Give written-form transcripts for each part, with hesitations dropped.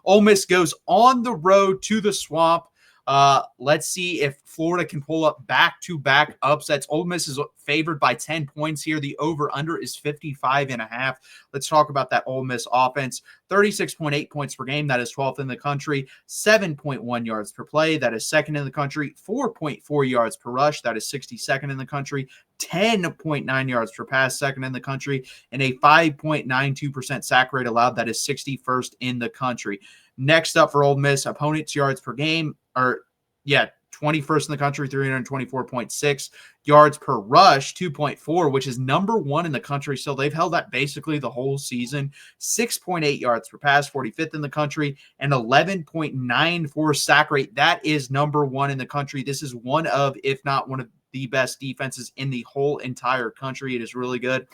Ole Miss goes on the road to the Swamp. Let's see if Florida can pull up back-to-back upsets. Ole Miss is favored by 10 points here. The over-under is 55.5. Let's talk about that Ole Miss offense. 36.8 points per game. That is 12th in the country. 7.1 yards per play. That is second in the country. 4.4 yards per rush. That is 62nd in the country. 10.9 yards per pass, second in the country. And a 5.92% sack rate allowed. That is 61st in the country. Next up for Ole Miss, opponents' yards per game, 21st in the country, 324.6 yards per rush, 2.4, which is number one in the country. So they've held that basically the whole season. 6.8 yards per pass, 45th in the country, and 11.94 sack rate. That is number one in the country. This is one of, if not one of the best defenses in the whole entire country. It is really good.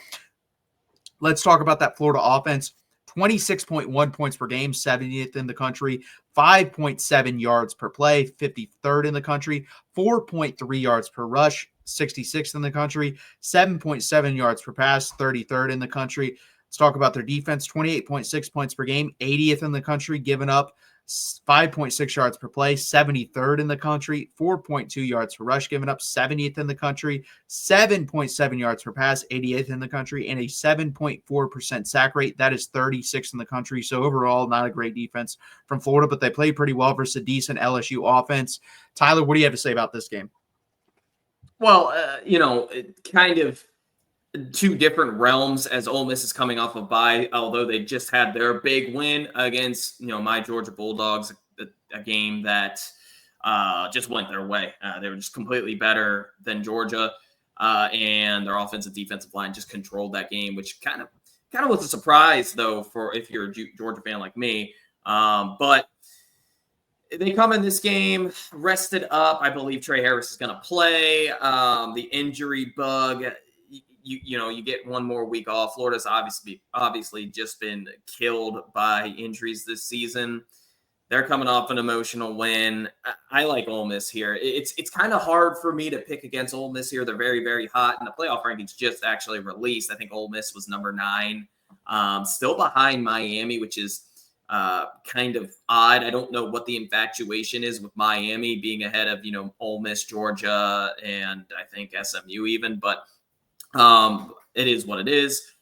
Let's talk about that Florida offense. 26.1 points per game, 70th in the country, 5.7 yards per play, 53rd in the country, 4.3 yards per rush, 66th in the country, 7.7 yards per pass, 33rd in the country. Let's talk about their defense. 28.6 points per game, 80th in the country, giving up 5.6 yards per play, 73rd in the country, 4.2 yards per rush, given up 70th in the country, 7.7 yards per pass, 88th in the country, and a 7.4% sack rate. That is 36th in the country. So overall, not a great defense from Florida, but they played pretty well versus a decent LSU offense. Tyler, what do you have to say about this game? Well, kind of two different realms as Ole Miss is coming off of bye, although they just had their big win against, my Georgia Bulldogs, a game that just went their way. They were just completely better than Georgia, and their offensive defensive line just controlled that game, which kind of was a surprise, though, for if you're a Georgia fan like me. But they come in this game rested up. I believe Trey Harris is going to play. The injury bug, you get one more week off. Florida's obviously just been killed by injuries this season. They're coming off an emotional win. I like Ole Miss here. It's kind of hard for me to pick against Ole Miss here. They're very, very hot, and the playoff rankings just actually released. I think Ole Miss was number 9, still behind Miami, which is kind of odd. I don't know what the infatuation is with Miami being ahead of Ole Miss, Georgia, and I think SMU even, but it is what it is.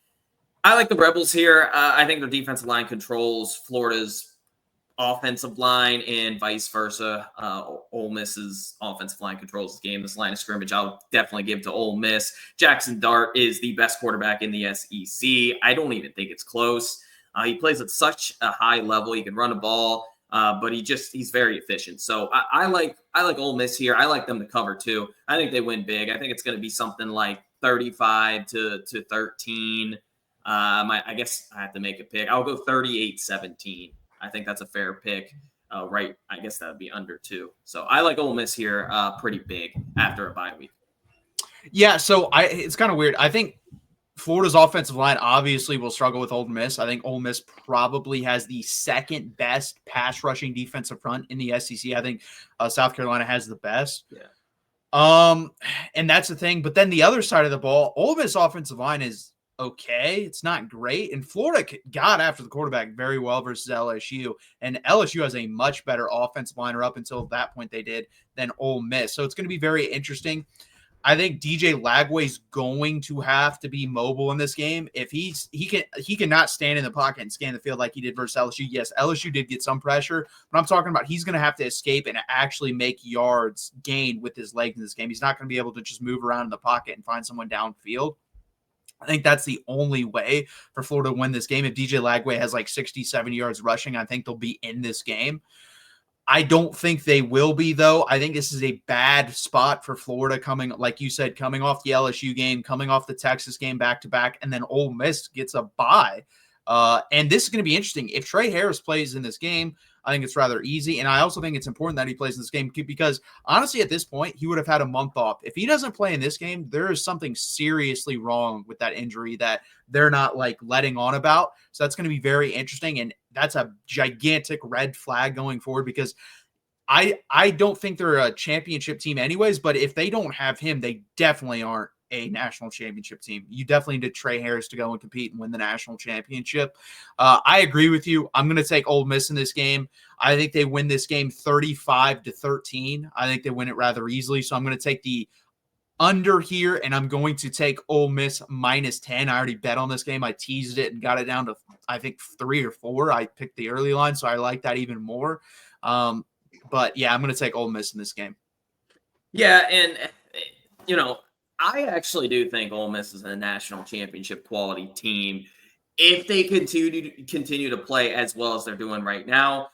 I like the Rebels here. I think their defensive line controls Florida's offensive line and vice versa. Ole Miss's offensive line controls the game. This line of scrimmage, I'll definitely give to Ole Miss. Jackson Dart is the best quarterback in the SEC. I don't even think it's close. He plays at such a high level. He can run a ball, but he's very efficient. So I like Ole Miss here. I like them to cover too. I think they win big. I think it's going to be something like 35 to 13. I guess I have to make a pick. I'll go 38-17. I think that's a fair pick. Right. I guess that would be under 2. So I like Ole Miss here pretty big after a bye week. Yeah. So it's kind of weird. I think Florida's offensive line obviously will struggle with Ole Miss. I think Ole Miss probably has the second best pass rushing defensive front in the SEC. I think South Carolina has the best. Yeah. And that's the thing. But then the other side of the ball, Ole Miss offensive line is okay. It's not great. And Florida got after the quarterback very well versus LSU. And LSU has a much better offensive liner up until that point they did than Ole Miss. So it's going to be very interesting. I think DJ Lagway's going to have to be mobile in this game. If he cannot stand in the pocket and scan the field like he did versus LSU. Yes, LSU did get some pressure, but I'm talking about he's going to have to escape and actually make yards gained with his legs in this game. He's not going to be able to just move around in the pocket and find someone downfield. I think that's the only way for Florida to win this game. If DJ Lagway has like 67 yards rushing, I think they'll be in this game. I don't think they will be, though. I think this is a bad spot for Florida coming, like you said, coming off the LSU game, coming off the Texas game back-to-back, and then Ole Miss gets a bye. And this is going to be interesting. If Trey Harris plays in this game, I think it's rather easy. And I also think it's important that he plays in this game because, honestly, at this point, he would have had a month off. If he doesn't play in this game, there is something seriously wrong with that injury that they're not, letting on about. So that's going to be very interesting. And that's a gigantic red flag going forward because I don't think they're a championship team anyways, but if they don't have him, they definitely aren't a national championship team. You definitely need Trey Harris to go and compete and win the national championship. I agree with you. I'm going to take Ole Miss in this game. I think they win this game 35-13. I think they win it rather easily. So I'm going to take the under here, and I'm going to take Ole Miss -10. I already bet on this game. I teased it and got it down to, I think, 3 or 4. I picked the early line, so I like that even more. But yeah, I'm going to take Ole Miss in this game. Yeah, and I actually do think Ole Miss is a national championship quality team if they continue to play as well as they're doing right now.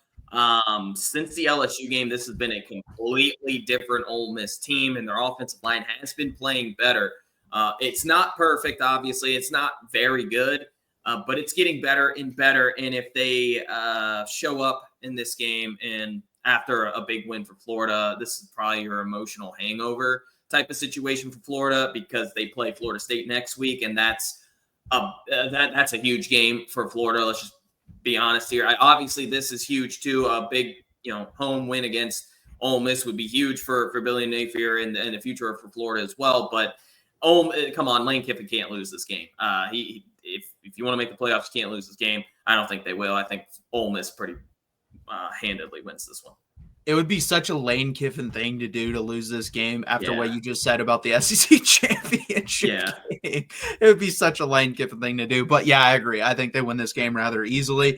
Since the LSU game, this has been a completely different Ole Miss team, and their offensive line has been playing better. It's not perfect, obviously. It's not very good, but it's getting better and better. And if they show up in this game and after a big win for Florida, this is probably your emotional hangover type of situation for Florida because they play Florida State next week, and that's a huge game for Florida. Let's just be honest here. Obviously, this is huge too. A big, home win against Ole Miss would be huge for Billy Napier and the future for Florida as well. But come on, Lane Kiffin can't lose this game. If you want to make the playoffs, you can't lose this game. I don't think they will. I think Ole Miss pretty handedly wins this one. It would be such a Lane Kiffin thing to do to lose this game after what you just said about the SEC championship game. It would be such a Lane Kiffin thing to do. But yeah, I agree. I think they win this game rather easily.